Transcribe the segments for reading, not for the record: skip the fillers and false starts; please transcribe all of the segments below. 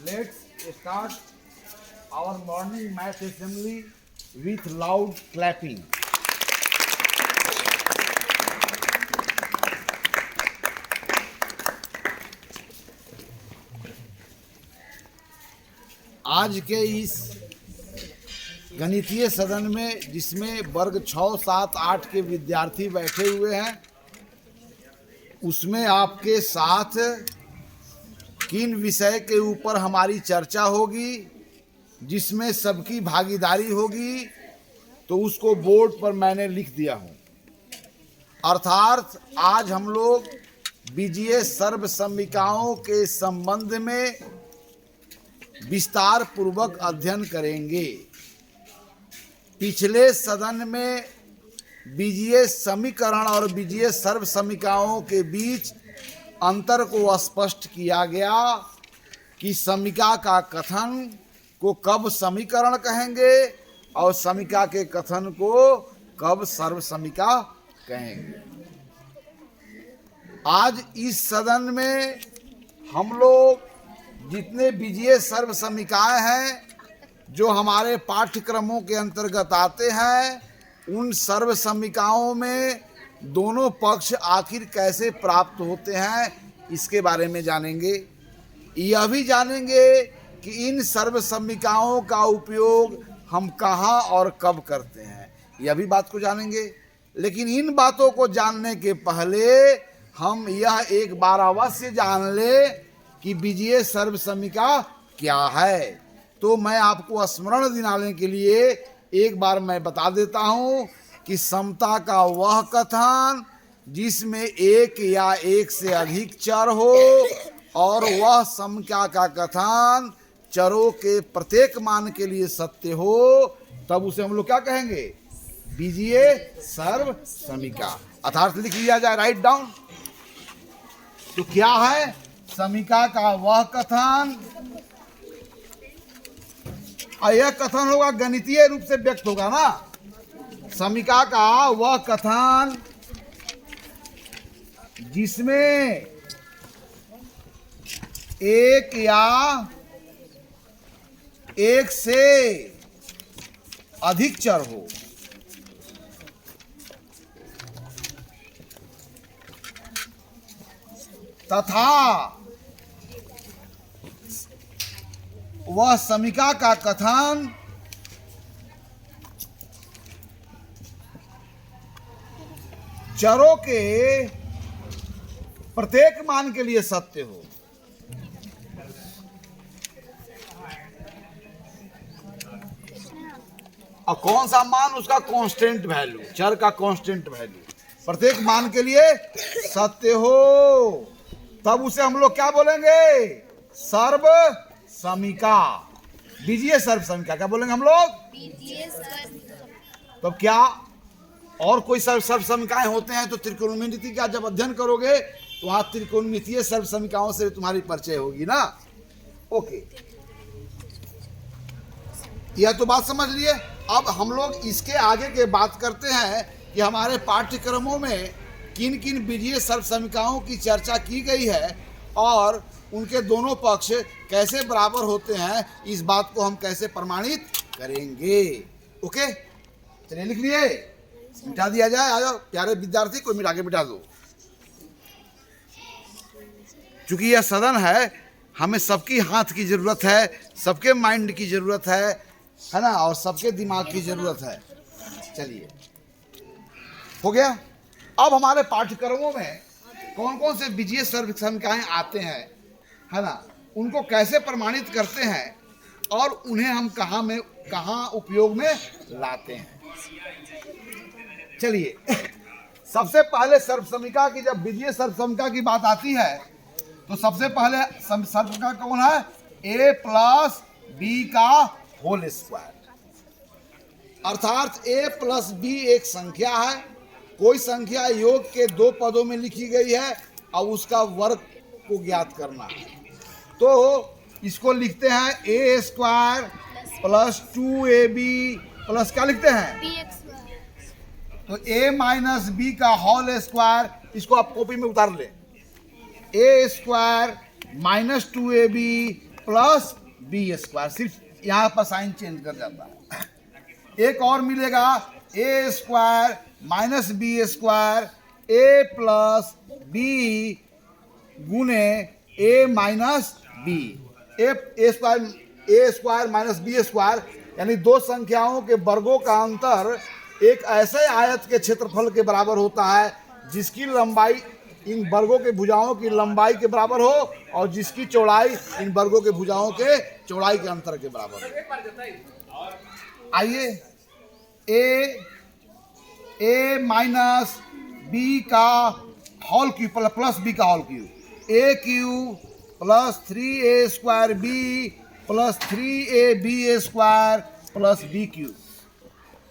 Let's start our morning math assembly with loud clapping. आज के इस गणितीय सदन में जिसमें वर्ग 6, 7, 8 के विद्यार्थी बैठे हुए हैं, उसमें आपके साथ किन विषय के ऊपर हमारी चर्चा होगी, जिसमें सबकी भागीदारी होगी, तो उसको बोर्ड पर मैंने लिख दिया हूँ। अर्थात आज हम लोग बीजीय सर्व समीकरणों के संबंध में विस्तार पूर्वक अध्ययन करेंगे। पिछले सदन में बीजीय समीकरण और बीजीय सर्व समीकरणों के बीच अंतर को स्पष्ट किया गया कि समीकरण का कथन को कब समीकरण कहेंगे और समीकरण के कथन को कब सर्व समीकरण कहेंगे। आज इस सदन में हम लोग जितने बीजीय सर्व समीकरण हैं जो हमारे पाठ्यक्रमों के अंतर्गत आते हैं, उन सर्व समीकरणों में दोनों पक्ष आखिर कैसे प्राप्त होते हैं इसके बारे में जानेंगे। यह भी जानेंगे कि इन सर्व समीकरणों का उपयोग हम कहाँ और कब करते हैं, यह भी बात को जानेंगे। लेकिन इन बातों को जानने के पहले हम यह एक बार अवश्य जान ले कि बीजीय सर्व समीकरण क्या है। तो मैं आपको स्मरण दिलाने के लिए एक बार मैं बता देता हूँ कि समता का वह कथन जिसमें एक या एक से अधिक चर हो और वह समता का कथन चरों के प्रत्येक मान के लिए सत्य हो, तब उसे हम लोग क्या कहेंगे? बीजीय सर्व समीकरण। अर्थात लिख लिया जाए, राइट डाउन। तो क्या है समीकरण का वह कथन? यह कथन होगा, गणितीय रूप से व्यक्त होगा ना। समीकरण का वह कथन जिसमें एक या एक से अधिक चर हो तथा वह समीकरण का कथन चरों के प्रत्येक मान के लिए सत्य हो। और कौन सा मान? उसका कांस्टेंट वैल्यू, चर का कांस्टेंट वैल्यू प्रत्येक मान के लिए सत्य हो, तब उसे हम लोग क्या बोलेंगे? सर्व समीकरण। बीजीय सर्व समीकरण क्या बोलेंगे हम लोग? बीजीय सर्व। तो क्या और कोई सर्व समीकरण होते हैं? तो त्रिकोणमिति का जब अध्ययन करोगे तो वहां त्रिकोणमितीय सर्व समीकरणों से तुम्हारी परिचय होगी ना। ओके, यह तो बात समझ लिए। अब हम लोग इसके आगे के बात करते हैं कि हमारे पाठ्यक्रमों में किन किन बीजीय सर्व समीकरणों की चर्चा की गई है और उनके दोनों पक्ष कैसे बराबर होते हैं, इस बात को हम कैसे प्रमाणित करेंगे। ओके, चलिए लिख लिए, मिटा दिया जाए। आ जाओ प्यारे विद्यार्थी, कोई मिटा के बिठा दो। चूंकि यह सदन है, हमें सबकी हाथ की जरूरत है, सबके माइंड की जरूरत है ना, और सबके दिमाग की जरूरत है। चलिए, हो गया। अब हमारे पाठ्यक्रमों में कौन कौन से बीजीय सर्व समीकरण आते हैं, है ना, उनको कैसे प्रमाणित करते हैं और उन्हें हम कहाँ उपयोग में लाते हैं। चलिए, सबसे पहले सर्व समीकरण की, जब बीजीय सर्व समीकरण की बात आती है तो सबसे पहले सर्व समीकरण कौन है? a प्लस बी का होल स्क्वायर। अर्थात a प्लस बी एक संख्या है, कोई संख्या योग के दो पदों में लिखी गई है और उसका वर्ग को ज्ञात करना है। तो इसको लिखते हैं ए स्क्वायर प्लस 2ab प्लस क्या लिखते हैं? तो a माइनस बी का होल स्क्वायर, इसको आप कॉपी में उतार ले। A square minus 2ab plus B square, सिर्फ यहाँ पर साइन चेंज कर जाता है। एक और मिलेगा ए स्क्वायर माइनस बी स्क्वायर ए प्लस बी गुने ए minus B, A square minus B square, यानी दो संख्याओं के वर्गों का अंतर एक ऐसे आयत के क्षेत्रफल के बराबर होता है जिसकी लंबाई इन वर्गों के भुजाओं की लंबाई के बराबर हो और जिसकी चौड़ाई इन वर्गों के भुजाओं के चौड़ाई के अंतर के बराबर हो। आइए ए माइनस बी का होल क्यूब प्लस बी का whole cube, A cube plus 3a square B plus 3ab square plus B cube,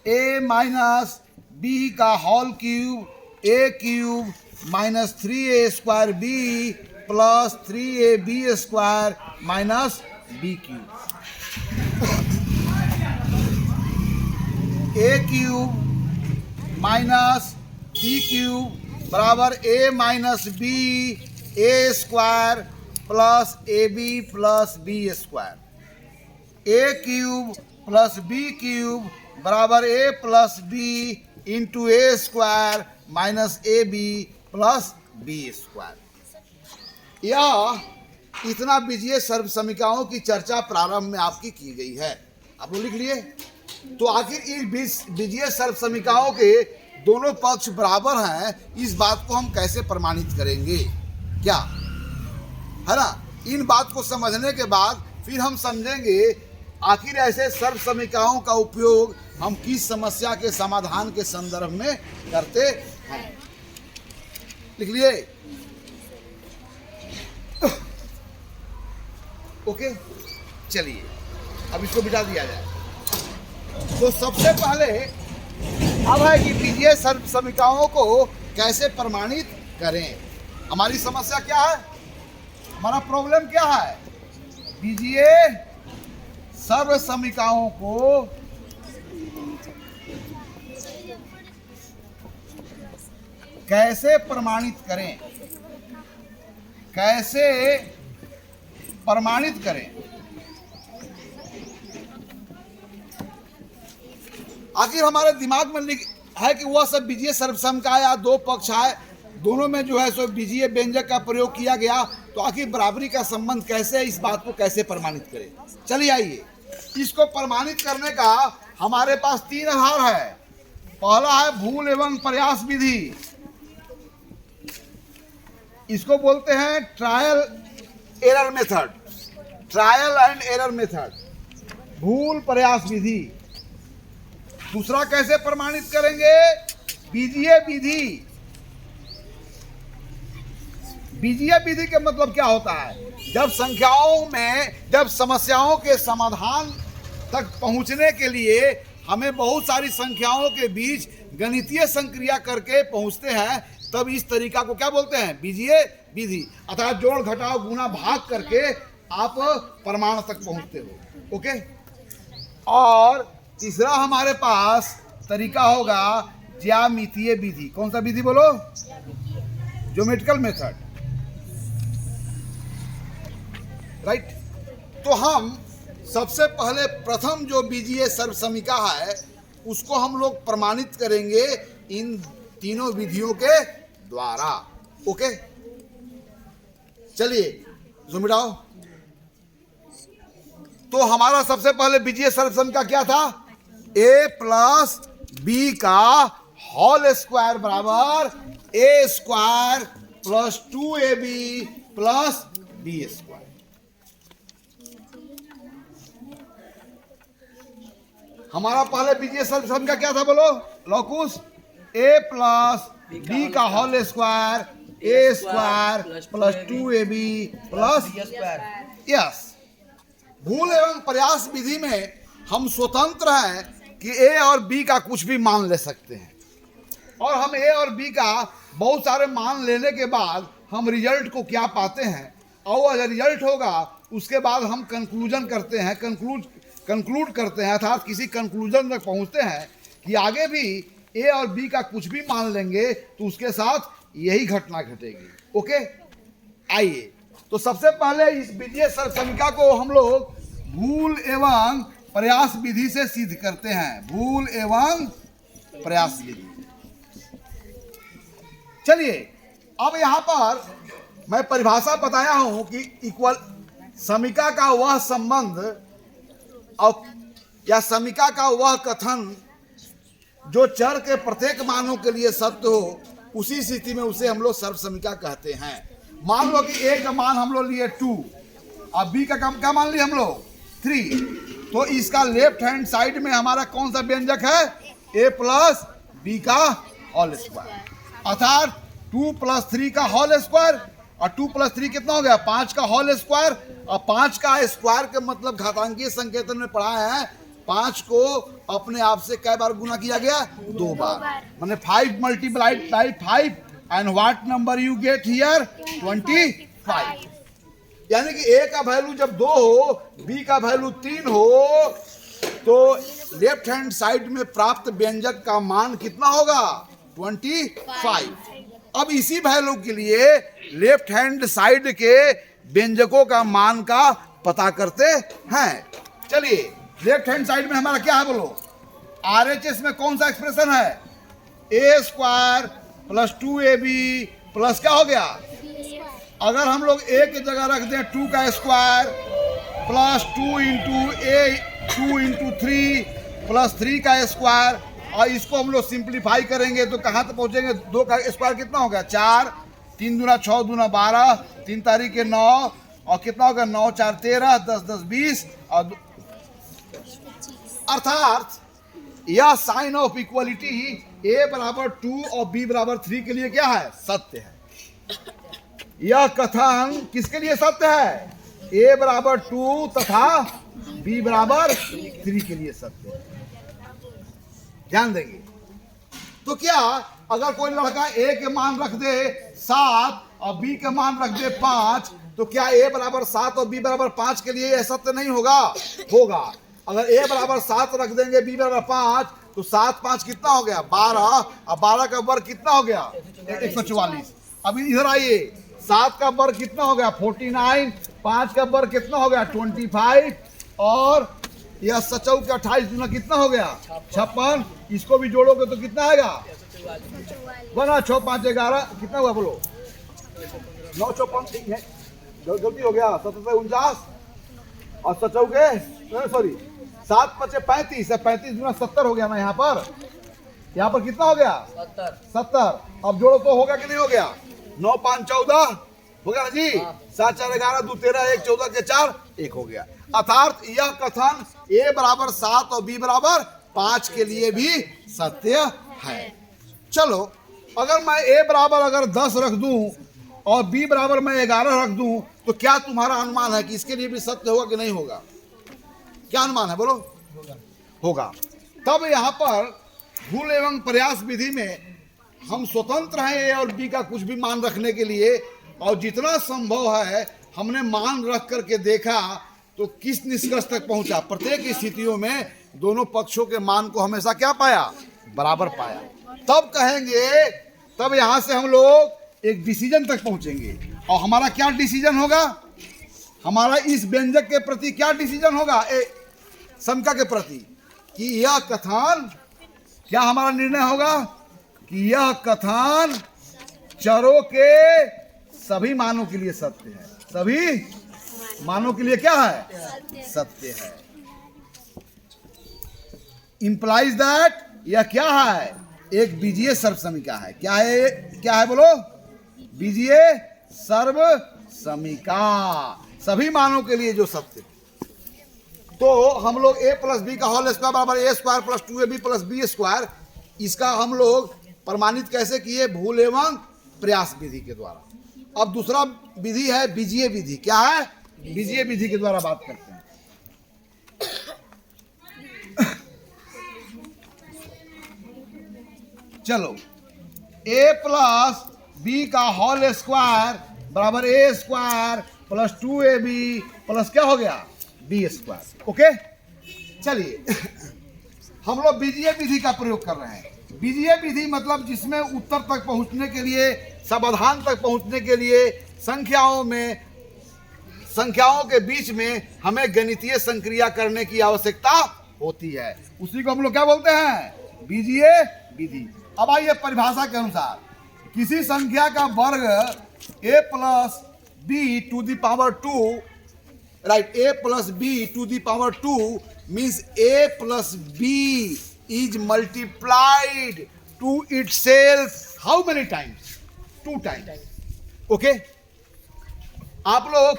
A minus B का whole cube A cube minus 3a square B plus 3ab square minus B cube, A cube minus B cube बराबर A minus B A square plus A B plus B square, A cube plus B cube बराबर A plus B into a square minus a B plus B square. यह इतना बीजीय सर्व समीकरणों की चर्चा प्रारंभ में आपकी की गई है, आप लोग लिख लिए। तो आखिर इस बीजीय सर्व समीकरणों के दोनों पक्ष बराबर हैं, इस बात को हम कैसे प्रमाणित करेंगे, क्या है ना। इन बात को समझने के बाद फिर हम समझेंगे आखिर ऐसे सर्व समीकरणों का उपयोग हम किस समस्या के समाधान के संदर्भ में करते हैं। लिख लिए, ओके। चलिए अब इसको बिठा दिया जाए। तो सबसे पहले अब है कि बीजीय सर्व समीकरणों को कैसे प्रमाणित करें। हमारी समस्या क्या है, हमारा प्रॉब्लम क्या है, बीजीय सर्व समीकरणों को कैसे प्रमाणित करें, कैसे प्रमाणित करें। आखिर हमारे दिमाग में है कि वह सब बीजीय सर्वसम का या दो पक्ष है, दोनों में जो है सो बीजीय व्यंजक का प्रयोग किया गया, तो आखिर बराबरी का संबंध कैसे है, इस बात को कैसे प्रमाणित करें। चलिए आइए, इसको प्रमाणित करने का हमारे पास तीन आधार है। पहला है भूल एवं प्रयास विधि, इसको बोलते हैं trial error method, trial and error method, भूल प्रयास विधि। दूसरा कैसे प्रमाणित करेंगे, बीजीय विधि। बीजीय विधि का मतलब क्या होता है, जब संख्याओं में जब समस्याओं के समाधान तक पहुंचने के लिए हमें बहुत सारी संख्याओं के बीच गणितीय संक्रिया करके पहुंचते हैं, तब इस तरीका को क्या बोलते हैं, बीजीय विधि। अर्थात जोड़ घटाव गुणा भाग करके आप प्रमाण तक पहुंचते हो, ओके। और तीसरा हमारे पास तरीका होगा ज्यामितीय विधि। कौन सा विधि बोलो, ज्योमेट्रिकल मेथड, राइट। तो हम सबसे पहले प्रथम जो बीजीय सर्व समीका है उसको हम लोग प्रमाणित करेंगे इन तीनों विधियों के द्वारा, ओके। चलिए इसको मिटाओ। तो हमारा सबसे पहले बीजीय सर्व समीका क्या था, ए प्लस बी का होल स्क्वायर बराबर A square plus 2ab plus B square. हमारा पहले बीजीय सर्व समीका क्या था बोलो, लॉकुस, ए प्लस बी का whole square A square plus 2ab plus yes. भूल एवं प्रयास विधि में हम स्वतंत्र हैं कि ए और बी का कुछ भी मान ले सकते हैं, और हम ए और बी का बहुत सारे मान लेने के बाद हम रिजल्ट को क्या पाते हैं, और अगर रिजल्ट होगा उसके बाद हम कंक्लूजन करते हैं, कंक्लूड करते हैं, अर्थात किसी कंक्लूजन तक पहुंचते हैं कि आगे भी ए और बी का कुछ भी मान लेंगे तो उसके साथ यही घटना घटेगी, ओके। आइए तो सबसे पहले इस बीजीय सर्व समीका को हम लोग भूल एवं प्रयास विधि से सिद्ध करते हैं। भूल एवं प्रयास विधि। चलिए अब यहां पर मैं परिभाषा बताया हूं कि इक्वल समीका का वह संबंध और या समीका का वह कथन जो चर के प्रत्येक मानों के लिए सत्य हो, उसी स्थिति में उसे हम लोग सर्व समीका कहते हैं। मान लो कि ए का मान हम लोग लिए 2 और बी का क्या मान लिए हम लोग 3, तो इसका लेफ्ट हैंड साइड में हमारा कौन सा व्यंजक है? a प्लस बी का होल स्क्वायर, अर्थात 2 प्लस 3 का होल स्क्वायर, और 2 प्लस 3 कितना हो गया? 5 का होल स्क्वायर। और 5 का स्क्वायर के मतलब घातांकीय संकेतन में पढ़ा है, 5 को अपने आप से कई बार गुना किया गया? 2 बार। माने 5 multiplied by 5 and what number you get here? 25। यानी कि a का वैल्यू जब 2 हो, b का वैल्यू 3 हो, तो लेफ्ट हैंड साइड में प्राप्त व्यंजक का मान कितना होगा? 25। अब इसी वैल्यू के लिए लेफ्ट हैंड साइड के व्यंजकों का मान का पता करते हैं। चलिए लेफ्ट हैंड साइड में हमारा क्या है बोलो? RHS में कौन सा एक्सप्रेशन है? a square plus 2ab plus क्या हो गया? अगर हम लोग a की जगह रख दें 2 का स्क्वायर प्लस 2 इंटू 3 प्लस 3 का स्क्वायर, और इसको हम लोग सिंप्लीफाई करेंगे तो कहाँ तक पहुँचेंगे? 2 का स्क्वायर कितना हो गया? 4, 3 दूना 6 दूना 12, 3 तारीख के 9, और कितना होगा? 9 4 13, 10 10 20, और अर्थात यह साइन ऑफ इक्वलिटी a बराबर 2 और b बराबर 3 के लिए क्या है? सत्य है। यह कथन किसके लिए सत्य है? a बराबर 2 तथा b बराबर 3 के लिए सत्य है। ध्यान देंगे। तो क्या अगर कोई लड़का a के मान रख दे 7 और b के मान रख दे 5, तो क्या a बराबर 7 और b बराबर 5 के लिए यह सत्य नहीं होगा? होगा। अगर a बराबर 7 रख देंगे, b बराबर 5, तो 7 5 कितना हो गया? 12, और 12 का वर्ग कितना हो गया? 144। अब इधर आइए, 7 का वर्ग कितना हो गया? 49, 5 का वर्ग कितना हो गया? 25, और यह 7 के 28 दूना कितना हो गया? 56। इसको भी जोड़ोगे तो कितना आएगा? 1 6 5 11, कितना हुआ बोलो? 9 6 5, गलती हो गया, 7 49, और 7 के सॉरी 7 5 35, 35 दूना 70 हो गया ना। यहाँ पर कितना हो गया? 70। अब जोड़ो तो होगा कि नहीं हो गया? 9 5 14 हो गया ना जी? 7 4 11 2 13 1 14 के 4 1 हो गया। अर्थात यह कथन a बराबर 7 और b बराबर 5 के लिए भी सत्य है। चलो अगर मैं a बराबर अगर 10 रख दूं और b बराबर मैं 11 रख दूं, तो क्या तुम्हारा अनुमान है कि इसके लिए भी सत्य होगा कि नहीं होगा? क्या अनुमान है बोलो? होगा। तब यहाँ पर भूल एवं प्रयास विधि में हम स्वतंत्र हैं a और b का कुछ भी मान रखने के लिए, और जितना संभव है हमने मान रख करके देखा तो किस निष्कर्ष तक पहुंचा? प्रत्येक स्थितियों में दोनों पक्षों के मान को हमेशा क्या पाया? बराबर पाया। तब कहेंगे, तब यहां से हम लोग एक डिसीजन तक पहुंचेंगे। और हमारा क्या डिसीजन होगा? हमारा इस व्यंजक के प्रति क्या डिसीजन होगा? समीका के प्रति, कि यह कथन, क्या हमारा निर्णय होगा कि यह कथन चरों के सभी मानों के लिए सत्य है। सभी मानों के लिए क्या है? सत्य है। इंप्लाइज दैट यह क्या है? एक बीजीय सर्व समीका है। क्या है? क्या है बोलो? बीजीय सर्व समीका, सभी मानों के लिए जो सत्य। तो हम लोग a प्लस बी का होल स्क्वायर बराबर a square plus 2ab plus b square, इसका हम लोग प्रमाणित कैसे किए? भूल एवं प्रयास विधि के द्वारा। अब दूसरा विधि है बीजीय विधि। क्या है? बीजीय विधि के द्वारा बात करते हैं। चलो a प्लस बी का होल स्क्वायर बराबर a square plus 2ab plus क्या हो गया? b square. ओके, चलिए हम लोग बीजीय विधि का प्रयोग कर रहे हैं। बीजीय विधि मतलब जिसमें उत्तर तक पहुंचने के लिए, समाधान तक पहुंचने के लिए संख्याओं में संख्याओं के बीच में हमें गणितीय संक्रिया करने की आवश्यकता होती है। उसी को हम लोग क्या बोलते हैं? बीजीय विधि। अब आइए परिभाषा के अनुसार, किसी संख्या का वर्ग a plus b to the power 2, right, a plus b to the power 2 means a plus b is multiplied to itself how many times? 2 times. Okay, आप लोग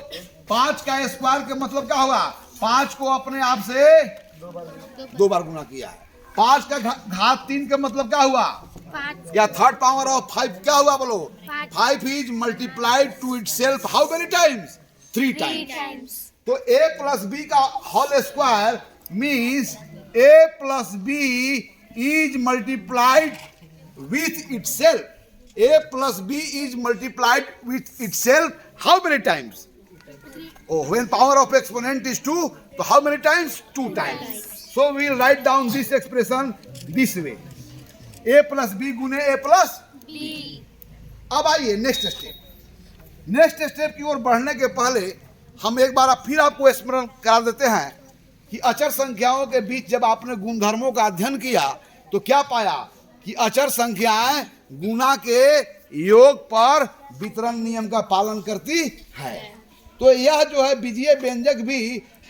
5 का स्क्वायर का मतलब क्या होगा? 5 को अपने आप से 2 बार गुना किया है। 5 का घात 3 का मतलब क्या हुआ? 5 या थर्ड पावर ऑफ 5 क्या हुआ? बोलो। 5 इज multiplied to itself how many times? 3 times. तो a प्लस बी का whole square means a plus b is multiplied with itself. a plus b is multiplied with itself how many times? Oh, when power of exponent is 2, so how many times? 2 times. So we will write down this expression this way: a plus b गुने a plus b. अब आइए next step. Next step की ओर बढ़ने के पहले हम एक बार फिर आपको स्मरण करा देते हैं कि अचर संख्याओं के बीच जब आपने गुणधर्मों का अध्ययन किया तो क्या पाया कि अचर संख्याएं गुना के योग पर वितरण नियम का पालन करती है। तो यह जो है बीजीय व्यंजक भी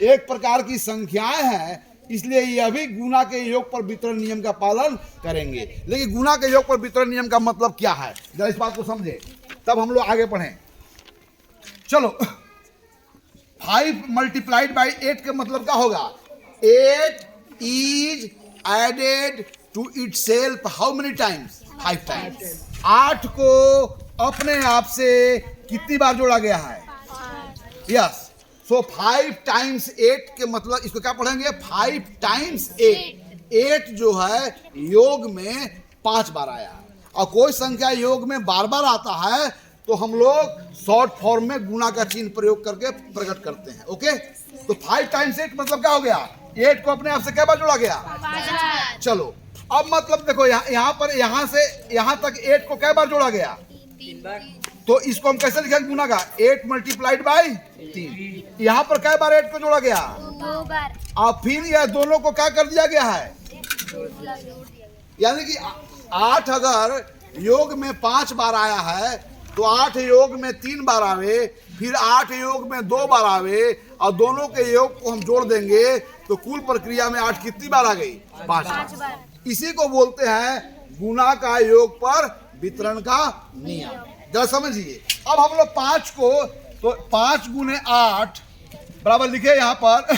एक प्रकार की संख्याएं हैं, इसलिए यह भी गुना के योग पर वितरण नियम का पालन करेंगे। लेकिन गुना के योग पर वितरण नियम का मतलब क्या है, जरा इस बात को समझे, तब हम लोग आगे बढ़ें। चलो, 5 मल्टीप्लाइड बाई 8 का मतलब क्या होगा? 8 is added to itself how many times? 5 times. 8 को अपने आप से कितनी बार जोड़ा गया है? यस। सो 5 टाइम्स 8 के मतलब इसको क्या पढ़ेंगे? 5 टाइम्स 8। 8 जो है योग में 5 बार आया है, और कोई संख्या योग में बार बार आता है तो हम लोग शॉर्ट फॉर्म में गुना का चिन्ह प्रयोग करके प्रकट करते हैं। ओके, तो 5 टाइम्स 8 मतलब क्या हो गया? 8 को अपने आप से क्या बार जोड़ा गया? 5 बार। चलो, अब मतलब देखो यहाँ पर यहाँ से यहाँ तक 8 को कै बार जोड़ा गया? 3 बार। तो इसको हम कैसे लिखेंगे गुना का? 8 मल्टीप्लाइड बाई 3। यहाँ पर कै बार 8 को जोड़ा गया? 2 बार। और फिर यह दोनों को क्या कर दिया गया है? यानी कि 8 अगर योग में 5 बार आया है तो 8 योग में 3 बार आवे, फिर 8 योग में 2 बार आवे, और दोनों के योग को हम जोड़ देंगे तो कुल प्रक्रिया में 8 कितनी बार आ गई? 5 बार। इसी को बोलते हैं गुना का योग पर वितरण का नियम। जरा समझिए, अब हम लोग 5 को तो 5 गुने 8 बराबर लिखे यहाँ पर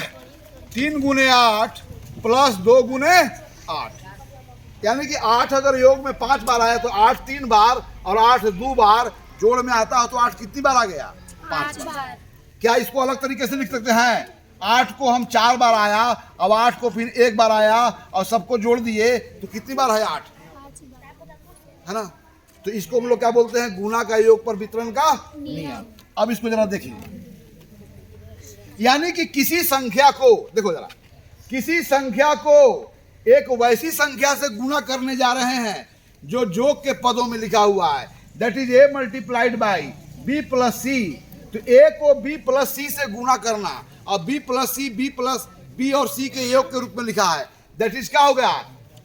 3 गुने 8 प्लस 2 गुने 8, यानी कि 8 अगर योग में 5 बार आया तो 8 3 बार और 8 2 बार जोड़ में आता है तो 8 कितनी बार आ गया? 5 बार। क्या इसको अलग तरीके से लिख सकते हैं? 8 को हम 4 बार आया, अब 8 को फिर 1 बार आया और सबको जोड़ दिए तो कितनी बार है? 8, है ना? तो इसको हम लोग क्या बोलते हैं? गुना का योग पर वितरण का नियम। अब इसको जरा देखिए, यानी कि किसी संख्या को देखो जरा, किसी संख्या को एक वैसी संख्या से गुना करने जा रहे हैं जो जोग के पदों में लिखा हुआ है, that is a multiplied by b plus C. तो a को b प्लस सी से गुना करना, और b प्लस सी b प्लस b और c के योग के रूप में लिखा है, दैट इज क्या हो गया?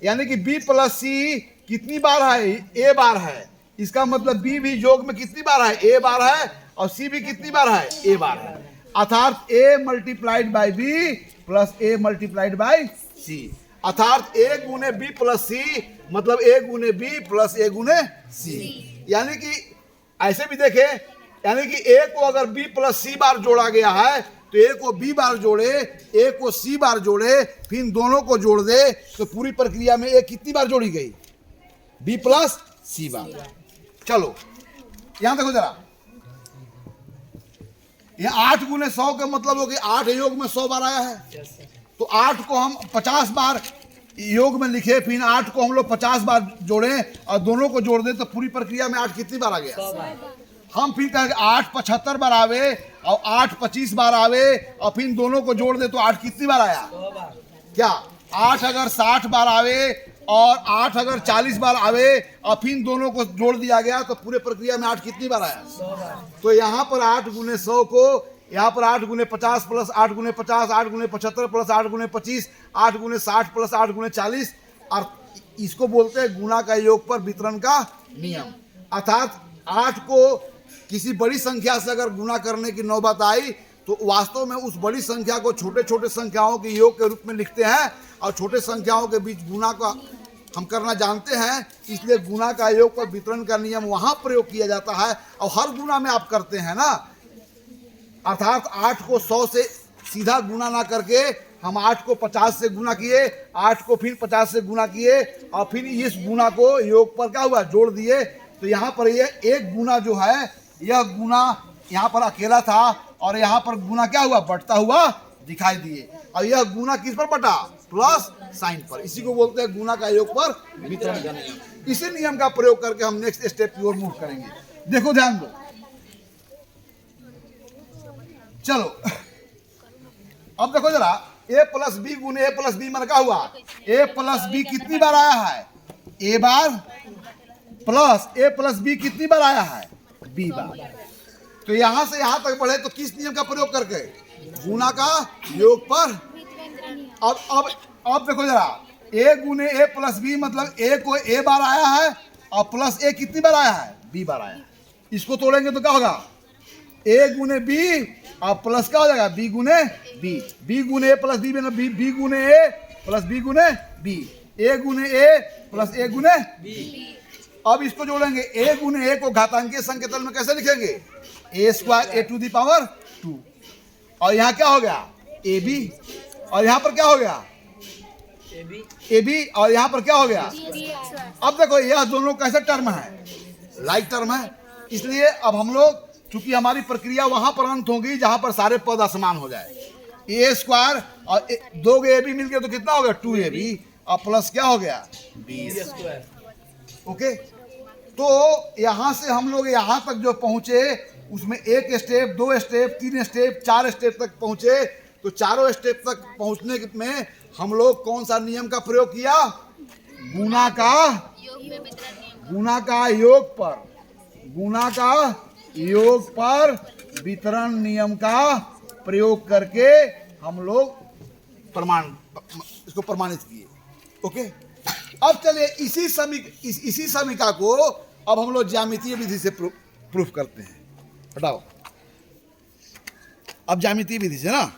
यानी कि b प्लस सी कितनी बार है? a बार है। इसका मतलब b भी योग में कितनी बार है? a बार है, और c भी कितनी बार है? a बार है। अर्थात a multiplied by b plus a multiplied by c, अर्थात a गुने b प्लस c मतलब a गुने b प्लस a गुने c। यानी कि ऐसे भी देखे, यानी कि a को अगर b प्लस c बार जोड़ा गया है तो a को b बार जोड़े, a को c बार जोड़े, फिर दोनों को जोड़ दे तो पूरी प्रक्रिया में a कितनी बार जोड़ी गई? b प्लस c बार। चलो यहां देखो जरा, ये 8 गुने 100 का मतलब हो गया 8 योग में 100 बार आया है, तो 8 को हम 50 बार योग में लिखे, फिर 8 को हम लोग 50 बार जोड़े और दोनों को जोड़ दें तो पूरी प्रक्रिया में 8 कितनी बार आ गया? हम फिर कहेंगे 8 75 बार आवे और 8 25 बार आवे और फिर दोनों को जोड़ दे तो 8 कितनी बार आया? क्या 8 अगर 60 बार आवे और 8 अगर 40 बार आवे और फिर दोनों को जोड़ दिया गया तो पूरे प्रक्रिया में 8 कितनी बार आया? तो यहाँ पर 8 गुने 100 को यहाँ पर 8 गुने 50 प्लस 8 गुने 50, 8 गुने 75 प्लस 8 गुने 25, 8 गुने 60 प्लस 8 गुने 40, और इसको बोलते हैं गुना का योग पर वितरण का नियम। अर्थात 8 को किसी बड़ी संख्या से अगर गुना करने की नौबत आई तो वास्तव में उस बड़ी संख्या को छोटे छोटे संख्याओं के योग के रूप में लिखते हैं, और छोटे संख्याओं के बीच गुना का हम करना जानते हैं, इसलिए गुना का योग पर वितरण का नियम वहाँ प्रयोग किया जाता है। और हर गुना में आप करते हैं ना, अर्थात 8 को 100 से सीधा गुना ना करके हम 8 को 50 से गुना किए, 8 को फिर 50 से गुना किए, और फिर इस गुना को योग पर क्या हुआ जोड़ दिए। तो यहाँ पर ये एक गुना जो है, यह गुना यहाँ पर अकेला था, और यहाँ पर गुना क्या हुआ बढ़ता हुआ दिखाई दिए, और यह गुना किस पर बटा, प्लस साइन पर। इसी को बोलते हैं गुना का योग पर वितरण का नियम। इसी नियम का प्रयोग करके हम नेक्स्ट स्टेप की ओर मूव करेंगे। देखो ध्यान दो, चलो अब देखो जरा, a प्लस बी गुने a प्लस बी मन क्या हुआ, a प्लस बी कितनी बार आया है, a बार, प्लस a प्लस बी कितनी बार आया है, b बार। तो यहां से यहां तक बढ़े तो किस नियम का प्रयोग करके, गुना का योग पर। अब देखो जरा, a गुने a प्लस बी मतलब a को a बार आया है, और प्लस a कितनी बार आया है, b बार आया है। इसको तोड़ेंगे तो क्या होगा, a गुने b और प्लस क्या हो जाएगा, b गुने b, b गुने a प्लस b में b गुने a प्लस b गुने b, a गुने a प्लस a गुने b। अब इसको जोड़ेंगे, a गुने a को घातांकीय संकेतन में कैसे लिखेंगे, a square a to the power 2, और यहाँ क्या हो गया ab, और यहाँ पर क्या हो गया ab, और यहाँ पर क्या हो गया। अब देखो यह दोनों कैसे टर्म है, लाइक टर्म है, इसलिए अब हम लोग चूंकि हमारी प्रक्रिया वहां पर अंत होगी जहां पर सारे पद असमान हो जाए। ए स्क्वायर और दो ए बी मिल गए तो कितना हो गया 2ab, और प्लस क्या हो गया बी स्क्वायर। ओके, तो यहां से हम लोग यहां तक जो पहुंचे उसमें एक स्टेप, 2 स्टेप, 3 स्टेप, 4 स्टेप तक पहुंचे। तो चारों स्टेप तक पहुंचने में हम लोग कौन सा नियम का प्रयोग किया, गुना का योग पर, गुना का योग पर वितरण नियम का प्रयोग करके हम लोग इसको प्रमाणित किए। ओके, अब चलिए इसी समीका को अब हम लोग ज्यामितीय विधि से प्रूफ करते हैं। हटाओ, अब ज्यामितीय विधि से ना,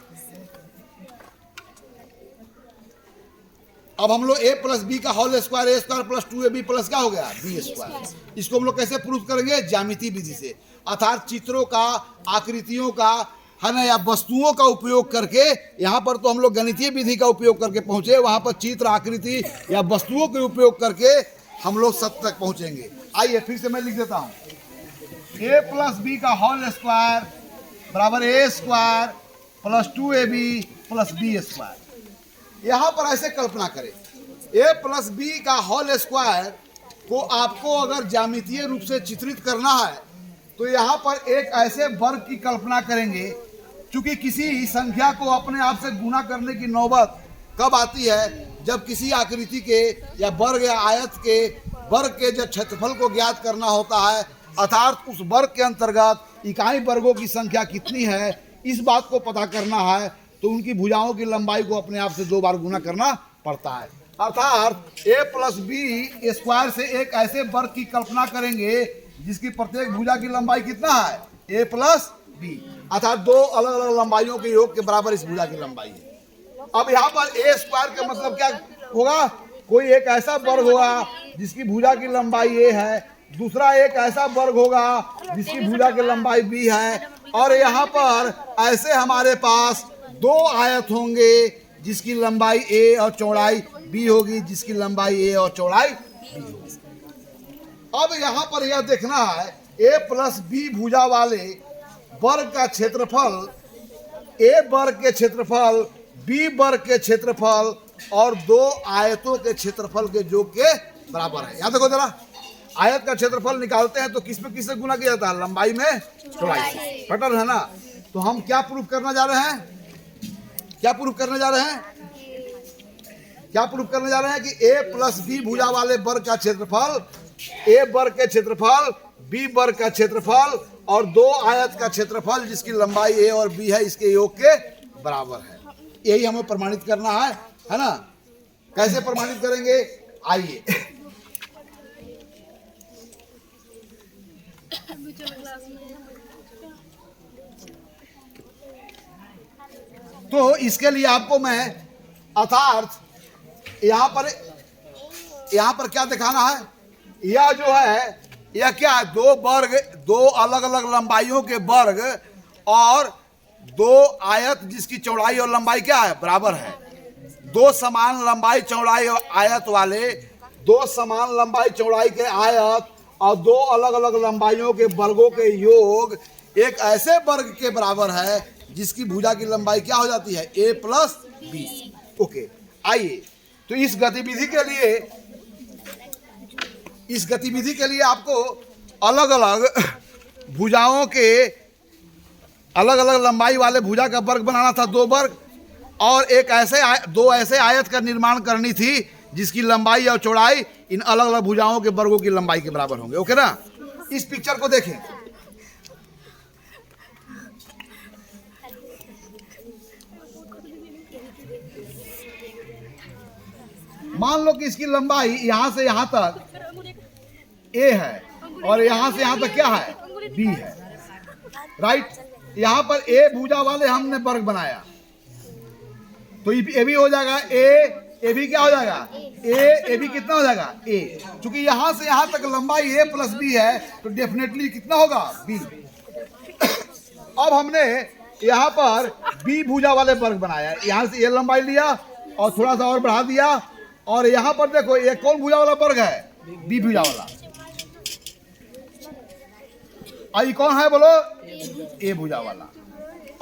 अब हम लोग a प्लस बी का whole square, a square plus 2ab plus क्या हो गया बी स्क्वायर। इसको हम लोग कैसे प्रूफ करेंगे, ज्यामितीय विधि से, अर्थात चित्रों का, आकृतियों का है ना, या वस्तुओं का उपयोग करके। यहाँ पर तो हम लोग गणितीय विधि का उपयोग करके पहुंचे, वहां पर चित्र, आकृति या वस्तुओं के उपयोग करके हम लोग सत्य तक पहुंचेंगे। आइए फिर से मैं लिख देता हूँ, a प्लस बी का होल स्क्वायर बराबर a square plus 2ab plus B square. यहाँ पर ऐसे कल्पना करें, a प्लस बी का होल स्क्वायर को आपको अगर ज्यामितीय रूप से चित्रित करना है तो यहाँ पर एक ऐसे वर्ग की कल्पना करेंगे। क्योंकि किसी संख्या को अपने आप से गुना करने की नौबत कब आती है, जब किसी आकृति के या वर्ग या आयत के वर्ग के जब क्षेत्रफल को ज्ञात करना होता है, अर्थात उस वर्ग के अंतर्गत इकाई वर्गों की संख्या कितनी है, इस बात को पता करना है, तो उनकी भुजाओं की लंबाई को अपने आप से 2 बार गुना करना पड़ता है। अर्थात a प्लस बी स्क्वायर से एक ऐसे वर्ग की कल्पना करेंगे जिसकी प्रत्येक भुजा की लंबाई कितना है, a प्लस बी, अर्थात 2 अलग अलग लंबाइयों के योग के बराबर इस भुजा की लंबाई है। अब यहाँ पर a स्क्वायर का मतलब क्या होगा, कोई एक ऐसा वर्ग होगा जिसकी भुजा की लंबाई a है, दूसरा एक ऐसा वर्ग होगा जिसकी भुजा की लंबाई b है, और यहाँ पर ऐसे हमारे पास 2 आयत होंगे जिसकी लंबाई a और चौड़ाई b होगी, जिसकी लंबाई a और चौड़ाई b होगी। अब यहाँ पर यह देखना है, a प्लस बी भुजा वाले वर्ग का क्षेत्रफल a वर्ग के क्षेत्रफल, b वर्ग के क्षेत्रफल और 2 आयतों के क्षेत्रफल के योग के बराबर है। यहाँ देखो जरा, आयत का क्षेत्रफल निकालते हैं तो किस में किससे गुना किया जाता है, लंबाई में चौड़ाई से। पटल है ना। तो हम क्या प्रूफ करना जा रहे हैं, क्या प्रूफ करने जा रहे हैं, क्या प्रूफ करने जा रहे हैं कि a प्लस बी भुजा वाले वर्ग का क्षेत्रफल, a वर्ग के क्षेत्रफल, b वर्ग का क्षेत्रफल और 2 आयत का क्षेत्रफल जिसकी लंबाई ए और बी है इसके योग के बराबर है। यही हमें प्रमाणित करना है ना। कैसे प्रमाणित करेंगे, आइए। तो इसके लिए आपको मैं अर्थात यहाँ पर क्या दिखाना है, यह जो है यह क्या है, 2 वर्ग, 2 अलग अलग लंबाइयों के वर्ग और 2 आयत जिसकी चौड़ाई और लंबाई क्या है, बराबर है। 2 समान लंबाई चौड़ाई और आयत वाले 2 समान लंबाई चौड़ाई के आयत और 2 अलग अलग लंबाइयों के वर्गों के योग एक ऐसे वर्ग के बराबर है जिसकी भुजा की लंबाई क्या हो जाती है, a प्लस बी। ओके, आइए। तो इस गतिविधि के लिए आपको अलग अलग भुजाओं के अलग अलग लंबाई वाले भुजा का वर्ग बनाना था, 2 वर्ग, और 2 ऐसे आयत का निर्माण करनी थी जिसकी लंबाई और चौड़ाई इन अलग अलग भुजाओं के वर्गों की लंबाई के बराबर होंगे। ओके ना। इस पिक्चर को देखें। मान लो कि इसकी लंबाई यहां से यहां तक ए है और यहां से यहां तक क्या है, बी है, राइट। यहां पर ए भुजा वाले हमने वर्ग बनाया तो ए भी हो जाएगा, ए भी क्या हो जाएगा, ए भी कितना हो जाएगा, ए। चूंकि यहां से यहां तक लंबाई ए प्लस बी है तो डेफिनेटली कितना होगा, बी। अब हमने यहां पर बी भुजा वाले वर्ग बनाया, यहां से ए लंबाई लिया और थोड़ा सा और बढ़ा दिया, और यहां पर देखो ये कौन भुजा वाला वर्ग है, बी भुजा वाला। आई कौन है बोलो, ए भुजा वाला।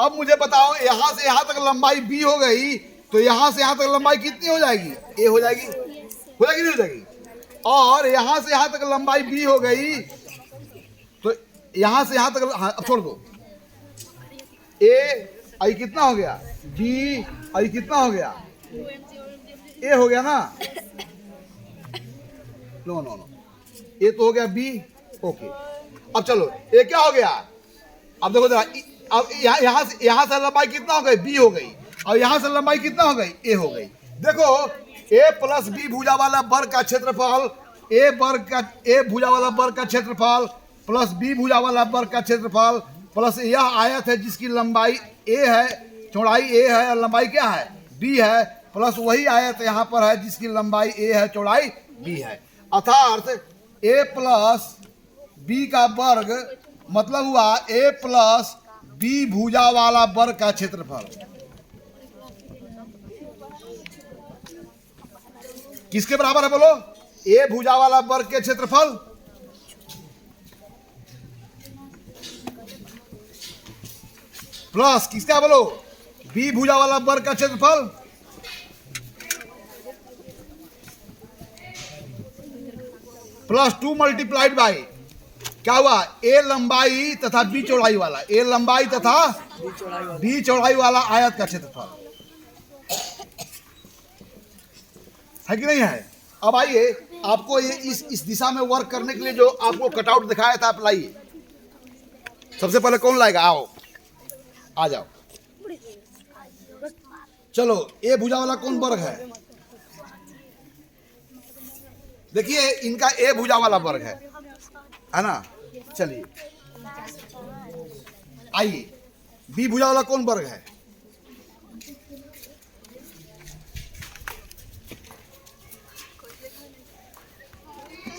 अब मुझे बताओ, यहां से यहां तक लंबाई बी हो गई तो यहां से यहां तक लंबाई कितनी हो जाएगी, ए हो जाएगी, नहीं हो जाएगी। और यहां से यहां तक लंबाई बी हो गई तो यहां से यहां तक, हाँ, अब छोड़ दो, ए आई कितना हो गया, बी आई कितना हो गया, ए हो गया ना। नो ए तो हो गया बी। ओके, अब चलो ये क्या हो गया, अब देखो जरा, अब यहां से लंबाई कितना हो गई, बी हो गई, और यहां से लंबाई कितना हो गई, ए हो गई। देखो ए प्लस बी भुजा वाला वर्ग का क्षेत्रफल, ए भुजा वाला वर्ग का क्षेत्रफल प्लस बी भुजा वाला वर्ग का क्षेत्रफल प्लस यह आयत है जिसकी लंबाई ए है, चौड़ाई ए है और लंबाई क्या है, बी है, प्लस वही आयत यहाँ पर है जिसकी लंबाई ए है, चौड़ाई बी है। अर्थात ए प्लस बी का वर्ग मतलब हुआ ए प्लस बी भुजा वाला वर्ग का क्षेत्रफल। किसके बराबर है बोलो, ए भुजा वाला वर्ग के क्षेत्रफल प्लस किसका बोलो, बी भुजा वाला वर्ग का क्षेत्रफल प्लस 2 मल्टीप्लाइड बाई क्या हुआ, ए लंबाई तथा बी चौड़ाई वाला, ए लंबाई तथा बी चौड़ाई वाला आयत का क्षेत्रफल है कि नहीं है। अब आइए, आपको ये इस दिशा में वर्क करने के लिए जो आपको कटआउट दिखाया था आप लाइए। सबसे पहले कौन लाएगा, आओ आ जाओ। चलो ए भुजा वाला कौन वर्ग है, देखिए इनका ए भुजा वाला वर्ग है ना। चलिए आइए, बी भुजा वाला कौन वर्ग है,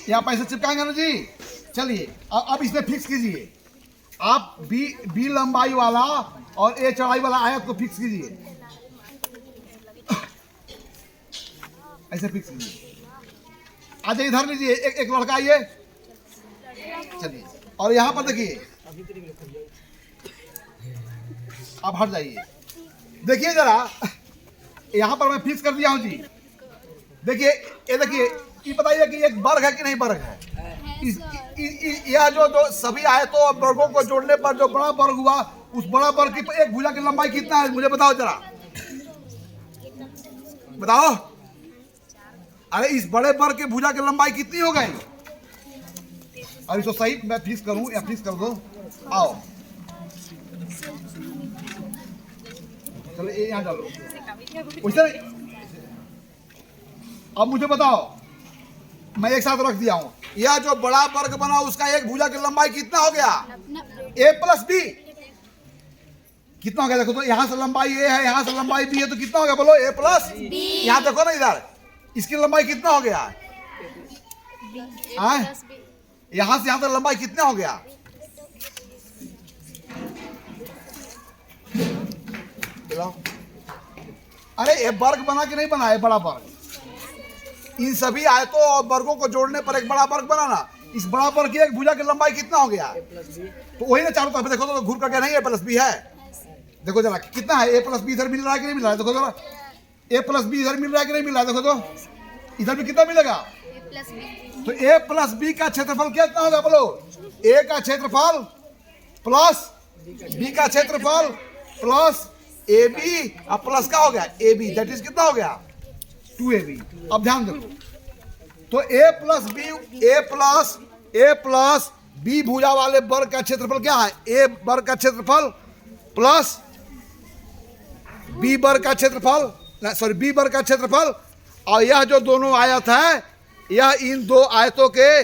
यहाँ पैसे चिपकाएंगे ना जी। चलिए अब इसमें फिक्स कीजिए, आप बी लंबाई वाला और ए चौड़ाई वाला आयत को फिक्स कीजिए, ऐसे फिक्स कीजिए। आ जाइए, इधर लीजिए, एक लड़का आइए, चलिए। और यहाँ पर देखिए, आप हट जाइए, देखिए जरा, यहाँ पर मैं फिक्स कर दिया हूँ जी। देखिए ये देखिए, ये बताइए कि एक वर्ग है कि नहीं वर्ग है। यह जो सभी आयतों और वर्गों को जोड़ने पर जो बड़ा वर्ग हुआ, उस बड़ा वर्ग की एक भुजा की लंबाई कितना है मुझे बताओ जरा, बताओ। अरे इस बड़े वर्ग के भुजा की लंबाई कितनी हो गई, और इसको सही मैं फिक्स करूं या फिक्स कर दो, आओ चलो ये यहाँ डालो वैसे नहीं। अब मुझे बताओ, मैं एक साथ रख दिया हूँ, यह जो बड़ा वर्ग बना उसका एक भुजा की लंबाई कितना हो गया? a प्लस बी कितना हो गया? देखो तो यहाँ से लंबाई a है, यहाँ से लंबाई b है, तो कितना हो गया बोलो? a plus b। यहाँ देखो ना इधर, इसकी लंबाई कितना हो गया? यहाँ से यहाँ तक लंबाई कितना हो गया? अरे ये वर्ग बना कि नहीं बना है? बड़ा वर्ग, इन सभी आयतों और वर्गों को जोड़ने पर एक बड़ा वर्ग बना ना। इस बड़ा वर्ग की एक भुजा की लंबाई कितना हो गया? तो वही ना चारों तरफ देखो तो घूर करके नहीं a प्लस बी है। देखो जरा कितना है, a प्लस बी इधर मिल रहा है कि नहीं मिल रहा है? देखो जरा a प्लस बी इधर मिल रहा है कि नहीं मिल रहा है? देखो तो इधर भी कितना मिलेगा? तो a प्लस बी का क्षेत्रफल कितना होगा बोलो? a का क्षेत्रफल प्लस b का क्षेत्रफल प्लस ab और प्लस का हो गया ab, दैट इज कितना हो गया? 2ab। अब ध्यान दो, तो a प्लस b भुजा वाले वर्ग का क्षेत्रफल क्या है? a वर्ग का क्षेत्रफल प्लस b वर्ग का क्षेत्रफल, सॉरी b वर्ग का क्षेत्रफल, और यह जो दोनों आयत है, यह इन दो आयतों के,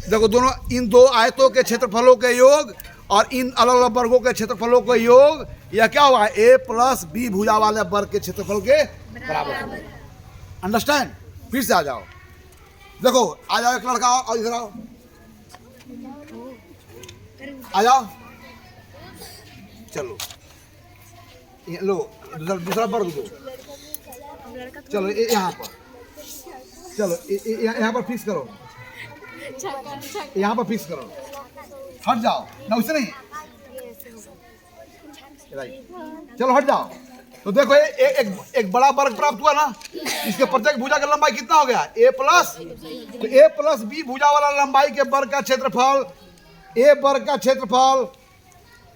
देखो दोनों इन दो आयतों के क्षेत्रफलों के योग और इन अलग अलग वर्गों के क्षेत्रफलों का योग, यह क्या हुआ? a प्लस b भुजा वाले वर्ग के क्षेत्रफल के बराबर। अंडरस्टैंड? फिर से आ जाओ, देखो आ जाओ, एक लड़का आओ और इधर आओ, आ जाओ, चलो लो दूसरा वर्ग दो, चलो यहाँ पर, चलो यहाँ पर फिक्स करो, यहाँ पर फिक्स करो, हट जाओ ना, उससे नहीं, चलो हट जाओ। तो देखो एक बड़ा वर्ग प्राप्त हुआ ना, इसके प्रत्येक भुजा की लंबाई कितना हो गया? a प्लस, तो a प्लस b भुजा वाला लंबाई के वर्ग का क्षेत्रफल, a वर्ग का क्षेत्रफल,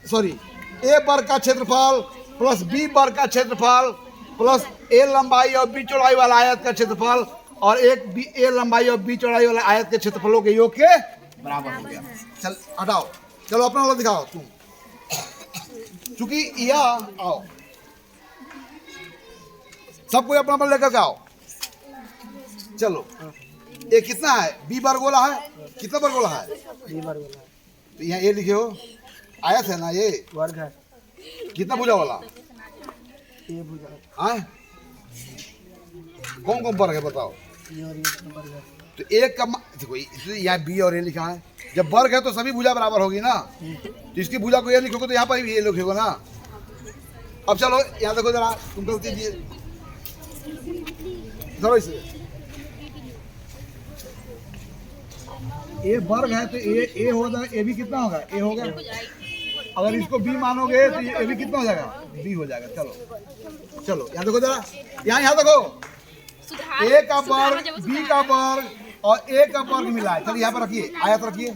सॉरी a वर्ग का क्षेत्रफल प्लस b वर्ग का क्षेत्रफल प्लस a लंबाई और b चौड़ाई वाला आयत का क्षेत्रफल और एक a लंबाई और b चौड़ाई वाला आयत के क्षेत्रफलों के योग के बराबर हो गया। चल हटाओ, चलो अपना वाला दिखाओ तुम, चूंकि यह आओ, सब कोई अपना लेकर के आओ, चलो ये कितना है? b वर्ग बोला है, कितना वर्ग बोला है? b वर्ग बोला है, तो यहाँ ये लिखे हो, आयत है ना, ये वर्ग है, कितना भुजा वाला? ये भुजा है, कौन कौन वर्ग है बताओ? तो एक का देखो यहाँ b और a लिखा है, जब वर्ग है तो सभी भुजा बराबर होगी ना, तो इसकी भुजा को ये लिखोगे तो यहाँ पर भी ये लिखोगे ना। अब चलो यहाँ देखो जरा, तुम गलती दिए चलो, इसे ए वर्ग है तो ए हो जाएगा, ए भी कितना होगा? ए होगा, अगर इसको बी मानोगे तो ये भी कितना हो जाएगा? बी हो जाएगा। चलो चलो यहाँ देखो जरा, यहाँ देखो, ए का वर्ग बी का वर्ग और ए का वर्ग मिला है। चलो यहाँ पर रखिए, आयत रखिए,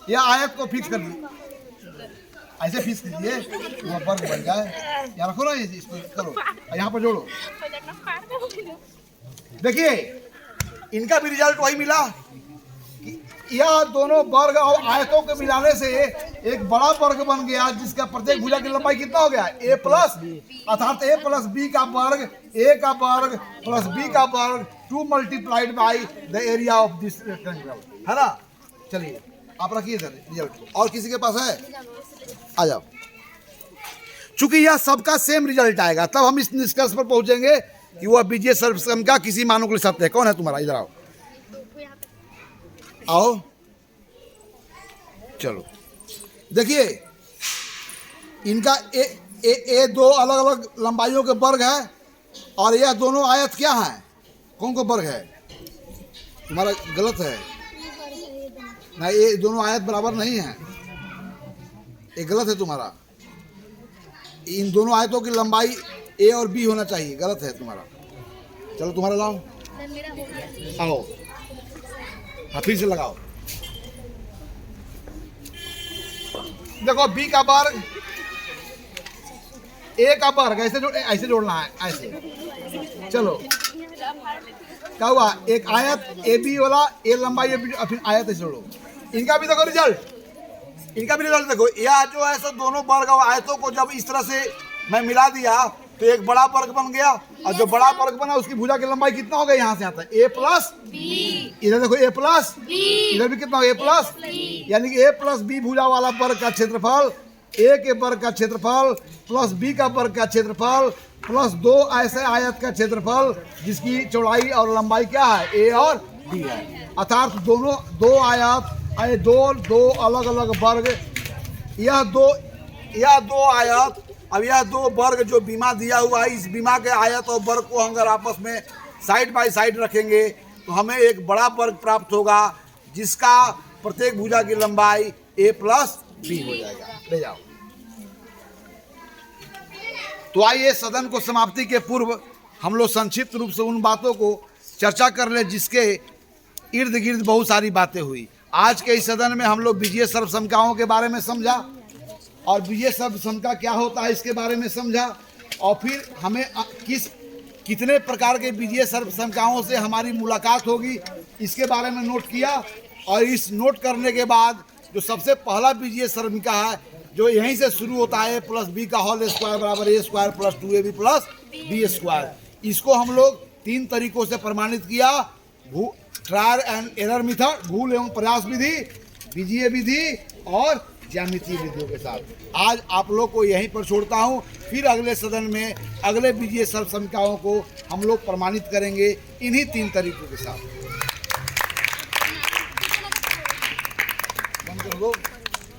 यह आयत को फिक्स कर लीजिए, ऐसे फिक्स कीजिए वो वर्ग बन जाए। यहाँ रखो ना, इसको करो, यहाँ पर जोड़ो, देखिए इनका भी रिजल्ट वही मिला। यह दोनों वर्ग और आयतों के मिलाने से एक बड़ा वर्ग बन गया, जिसका प्रत्येक भुजा की लंबाई कितना हो गया? a प्लस, अर्थात a प्लस बी का वर्ग, a का वर्ग प्लस b का वर्ग 2 multiplied by the area of this rectangle, है ना। चलिए आप रखिए सर रिजल्ट, और किसी के पास है? आ जाओ। चूंकि यह सबका सेम रिजल्ट आएगा, तब हम इस निष्कर्ष पर पहुंचेंगे कि वह बीजीय सर्वसम का किसी मानों के लिए सत्य है। कौन है तुम्हारा? इधर आओ, आओ, चलो देखिए, इनका ए दो अलग अलग लंबाइयों के वर्ग है, और यह दोनों आयत क्या हैं? कौन को वर्ग है? तुम्हारा गलत है ना, ये दोनों आयत बराबर नहीं है, ये गलत है तुम्हारा। इन दोनों आयतों की लंबाई ए और बी होना चाहिए, गलत है तुम्हारा। चलो तुम्हारा लाओ, आओ, हाँ फिर से लगाओ। देखो बी का वर्ग ए का वर्ग, ऐसे जोड़ना है, ऐसे। चलो क्या हुआ? एक आयत ए बी वाला, ए लंबाई ए बी, फिर आयत ऐसे जोड़ो। इनका भी देखो रिजल्ट, इनका भी रिजल्ट देखो, यह जो है सो दोनों वर्ग और आयतों को जब इस तरह से मैं मिला दिया तो एक बड़ा वर्ग बन गया, और जो बड़ा वर्ग बना उसकी भुजा की लंबाई कितना हो गया, यहाँ से आता है a प्लस बी, इधर देखो a प्लस बी, इधर भी कितना हो a प्लस बी, यानी कि a प्लस बी भुजा वाला वर्ग का क्षेत्रफल a के वर्ग का क्षेत्रफल प्लस b का वर्ग का क्षेत्रफल प्लस दो ऐसे आयत का क्षेत्रफल जिसकी चौड़ाई और लंबाई क्या है, a और b है। अर्थात दोनों दो आयत, दो अलग अलग वर्ग, यह दो आयत, अब यह दो वर्ग जो बीमा दिया हुआ है, इस बीमा के आयत और वर्ग को अगर आपस में साइड बाय साइड रखेंगे तो हमें एक बड़ा वर्ग प्राप्त होगा जिसका प्रत्येक भुजा की लंबाई a प्लस बी हो जाएगा। ले जाओ। तो आइए सदन को समाप्ति के पूर्व हम लोग संक्षिप्त रूप से उन बातों को चर्चा कर ले जिसके इर्द गिर्द बहुत सारी बातें हुई। आज के इस सदन में हम लोग बीजीय सर्वसंख्याओं के बारे में समझा और बीजीय सर्वसंख्या क्या होता है इसके बारे में समझा, और फिर हमें कितने प्रकार के बीजीय सर्वसंख्याओं से हमारी मुलाकात होगी इसके बारे में नोट किया। और इस नोट करने के बाद जो सबसे पहला बीजीय सर्वसंख्या है जो यहीं से शुरू होता है प्लस बी का होल स्क्वायर बराबर a square plus 2ab plus B square, इसको हम लोग तीन तरीकों से प्रमाणित किया, ट्रायल एंड एरर मेथड, भूल एवं प्रयास विधि, बीजीय विधि और ज्यामितीय विधियों के साथ। आज आप लोग को यहीं पर छोड़ता हूँ, फिर अगले सदन में अगले बीजीय सर्वसंख्याओं को हम लोग प्रमाणित करेंगे इन्हीं तीन तरीकों के साथ।